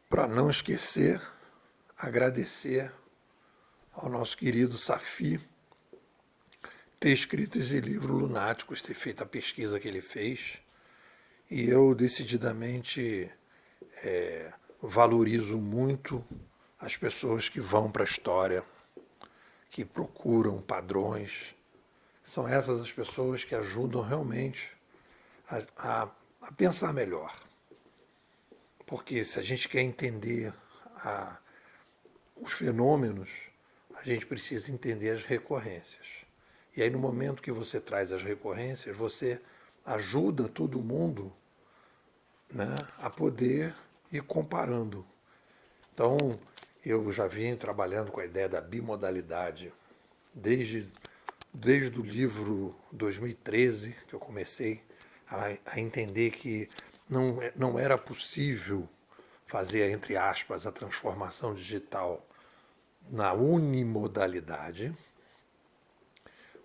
Para não esquecer, agradecer ao nosso querido Safi ter escrito esse livro Lunáticos, ter feito a pesquisa que ele fez. E eu decididamente valorizo muito as pessoas que vão para a história, que procuram padrões. São essas as pessoas que ajudam realmente a pensar melhor. Porque se a gente quer entender os fenômenos, a gente precisa entender as recorrências. E aí, no momento que você traz as recorrências, você ajuda todo mundo, né, a poder ir comparando. Então, eu já vim trabalhando com a ideia da bimodalidade desde o livro 2013, que eu comecei a entender que não era possível fazer, entre aspas, a transformação digital na unimodalidade,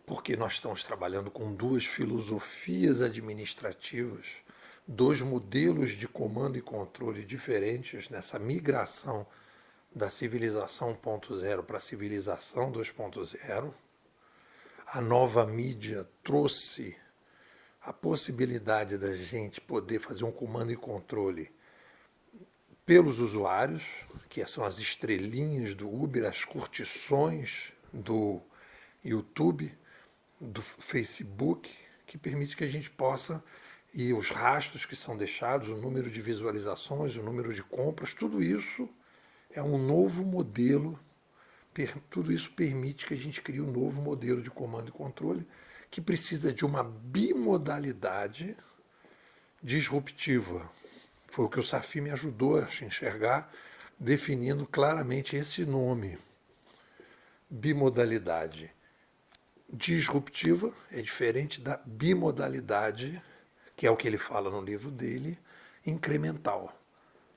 porque nós estamos trabalhando com duas filosofias administrativas, dois modelos de comando e controle diferentes nessa migração da civilização 1.0 para a civilização 2.0. A nova mídia trouxe a possibilidade da gente poder fazer um comando e controle pelos usuários, que são as estrelinhas do Uber, as curtições do YouTube, do Facebook, que permite que a gente possa, e os rastros que são deixados, o número de visualizações, o número de compras, tudo isso é um novo modelo, tudo isso permite que a gente crie um novo modelo de comando e controle que precisa de uma bimodalidade disruptiva. Foi o que o Safi me ajudou a enxergar, definindo claramente esse nome. Bimodalidade disruptiva é diferente da bimodalidade, que é o que ele fala no livro dele, incremental,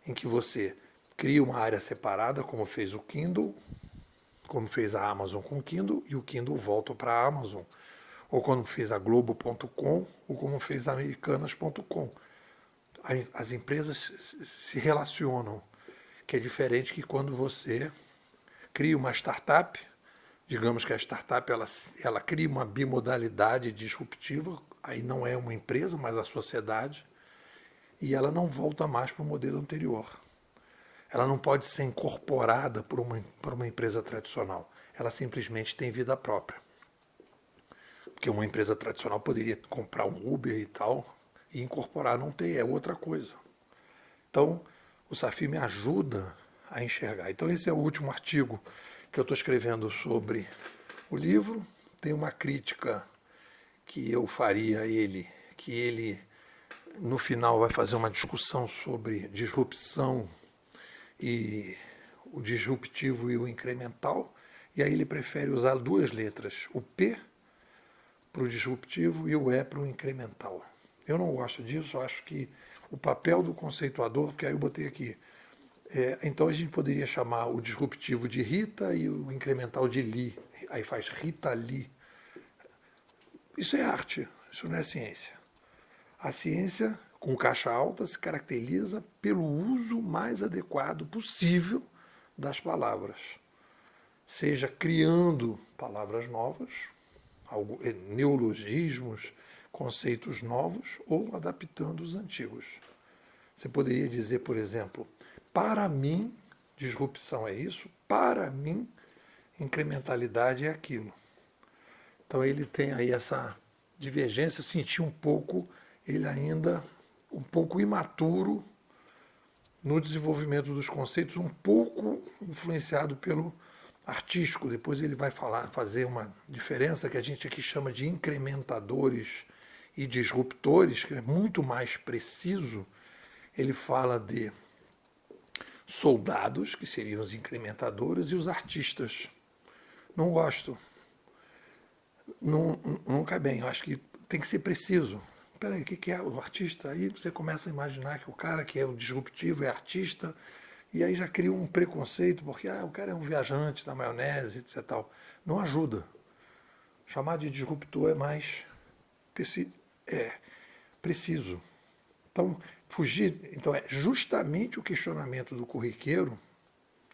em que você cria uma área separada, como fez o Kindle, como fez a Amazon com o Kindle, e o Kindle volta para a Amazon, ou como fez a Globo.com, ou como fez a Americanas.com. As empresas se relacionam, que é diferente que quando você cria uma startup, digamos que a startup ela cria uma bimodalidade disruptiva, aí não é uma empresa, mas a sociedade, e ela não volta mais para o modelo anterior. Ela não pode ser incorporada por uma empresa tradicional. Ela simplesmente tem vida própria. Porque uma empresa tradicional poderia comprar um Uber e tal, e incorporar, não tem, é outra coisa. Então, o Safi me ajuda a enxergar. Então, esse é o último artigo que eu estou escrevendo sobre o livro. Tem uma crítica que eu faria a ele, que ele, no final, vai fazer uma discussão sobre disrupção e o disruptivo e o incremental, e aí ele prefere usar duas letras, o P para o disruptivo e o E para o incremental. Eu não gosto disso, eu acho que o papel do conceituador, porque aí eu botei aqui, então a gente poderia chamar o disruptivo de Rita e o incremental de Li, aí faz Rita Li. Isso é arte, isso não é ciência. A ciência, com caixa alta, se caracteriza pelo uso mais adequado possível das palavras, seja criando palavras novas, neologismos, conceitos novos, ou adaptando os antigos. Você poderia dizer, por exemplo, para mim, disrupção é isso, para mim, incrementalidade é aquilo. Então ele tem aí essa divergência, eu senti um pouco, ele ainda um pouco imaturo no desenvolvimento dos conceitos, um pouco influenciado pelo artístico. Depois ele vai fazer uma diferença que a gente aqui chama de incrementadores e disruptores, que é muito mais preciso. Ele fala de soldados, que seriam os incrementadores, e os artistas. Não gosto. Não cai bem. Eu acho que tem que ser preciso. Peraí, o que é o artista? Aí você começa a imaginar que o cara que é o disruptivo é artista, e aí já cria um preconceito, porque o cara é um viajante da maionese, etc. Tal. Não ajuda. Chamar de disruptor é mais preciso. Então, Fugir, então, é justamente o questionamento do corriqueiro,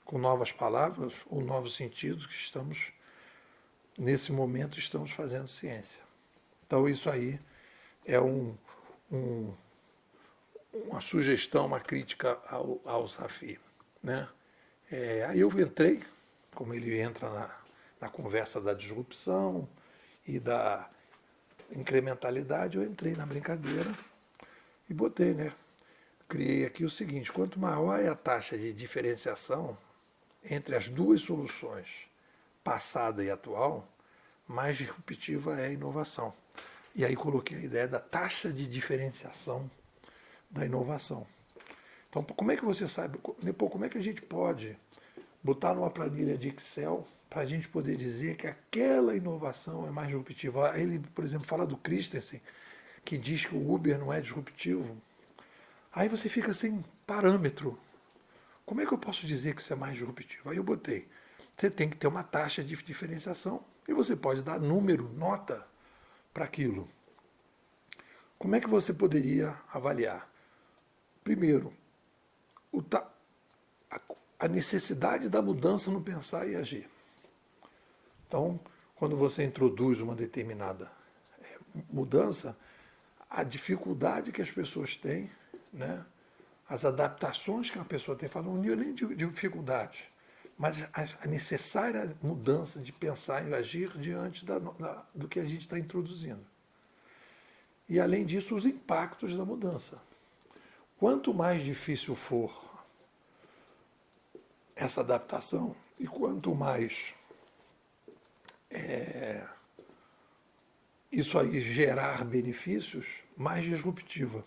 com novas palavras ou novos sentidos, que estamos, nesse momento, estamos fazendo ciência. Então, isso aí é uma sugestão, uma crítica ao Safi, né? Aí eu entrei, como ele entra na conversa da disrupção e da incrementalidade, eu entrei na brincadeira e botei, né? Criei aqui o seguinte: quanto maior é a taxa de diferenciação entre as duas soluções, passada e atual, mais disruptiva é a inovação. E aí coloquei a ideia da taxa de diferenciação da inovação. Então, como é que você sabe, como é que a gente pode botar numa planilha de Excel para a gente poder dizer que aquela inovação é mais disruptiva? Ele, por exemplo, fala do Christensen, que diz que o Uber não é disruptivo. Aí você fica sem parâmetro. Como é que eu posso dizer que isso é mais disruptivo? Aí eu botei, você tem que ter uma taxa de diferenciação e você pode dar número, nota para aquilo. Como é que você poderia avaliar? Primeiro, a necessidade da mudança no pensar e agir. Então, quando você introduz uma determinada mudança, a dificuldade que as pessoas têm, né? As adaptações que a pessoa tem, não nível nem de dificuldade, mas a necessária mudança de pensar e agir diante do que a gente está introduzindo. E, além disso, os impactos da mudança. Quanto mais difícil for essa adaptação e quanto mais isso aí gerar benefícios, mais disruptiva.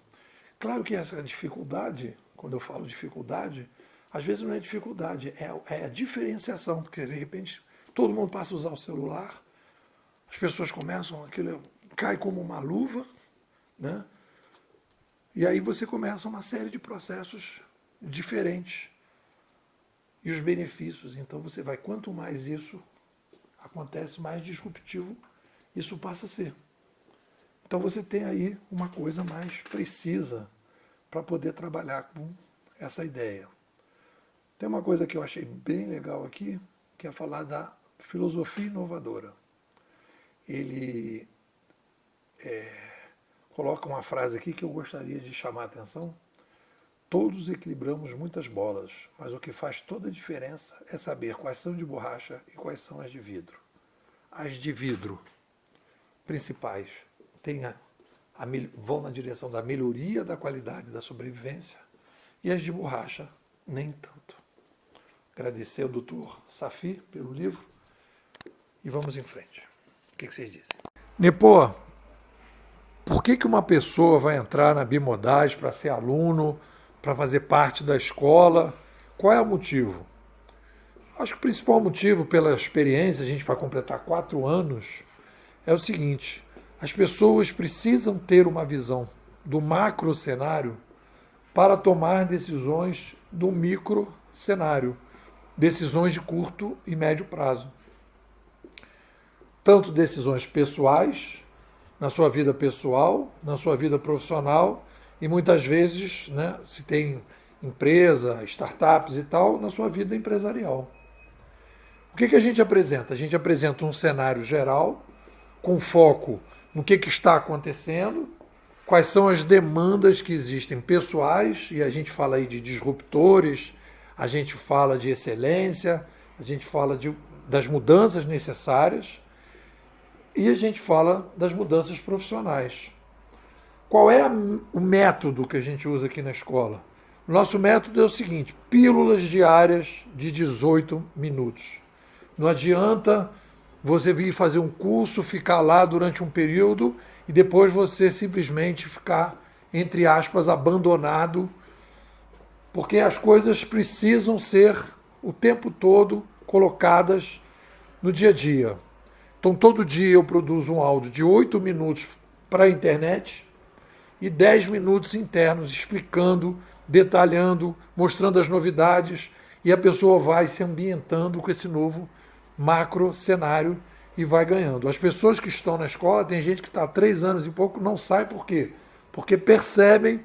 Claro que essa dificuldade, quando eu falo dificuldade, às vezes não é dificuldade, é a diferenciação, porque de repente todo mundo passa a usar o celular, as pessoas começam, aquilo cai como uma luva, né? E aí você começa uma série de processos diferentes. E os benefícios, então você vai, quanto mais isso acontece, mais disruptivo isso passa a ser. Então você tem aí uma coisa mais precisa para poder trabalhar com essa ideia. Tem uma coisa que eu achei bem legal aqui, que é falar da filosofia inovadora. Ele coloca uma frase aqui que eu gostaria de chamar a atenção. Todos equilibramos muitas bolas, mas o que faz toda a diferença é saber quais são de borracha e quais são as de vidro. As de vidro principais vão na direção da melhoria da qualidade da sobrevivência e as de borracha nem tanto. Agradecer ao doutor Safi pelo livro e vamos em frente. O que vocês dizem? Nepô, por que uma pessoa vai entrar na Bimodais para ser aluno, para fazer parte da escola? Qual é o motivo? Acho que o principal motivo, pela experiência, a gente vai completar 4 anos, é o seguinte: as pessoas precisam ter uma visão do macro cenário para tomar decisões do micro cenário, decisões de curto e médio prazo. Tanto decisões pessoais, na sua vida pessoal, na sua vida profissional e muitas vezes, né, se tem empresa, startups e tal, na sua vida empresarial. O que a gente apresenta? A gente apresenta um cenário geral com foco no que está acontecendo, quais são as demandas que existem pessoais, e a gente fala aí de disruptores, a gente fala de excelência, a gente fala das mudanças necessárias e a gente fala das mudanças profissionais. Qual é o método que a gente usa aqui na escola? O nosso método é o seguinte: pílulas diárias de 18 minutos. Não adianta você vir fazer um curso, ficar lá durante um período e depois você simplesmente ficar, entre aspas, abandonado, porque as coisas precisam ser o tempo todo colocadas no dia a dia. Então, todo dia eu produzo um áudio de 8 minutos para a internet e 10 minutos internos explicando, detalhando, mostrando as novidades, e a pessoa vai se ambientando com esse novo macro cenário e vai ganhando. As pessoas que estão na escola, tem gente que está há 3 anos e pouco, não sai por quê? Porque percebem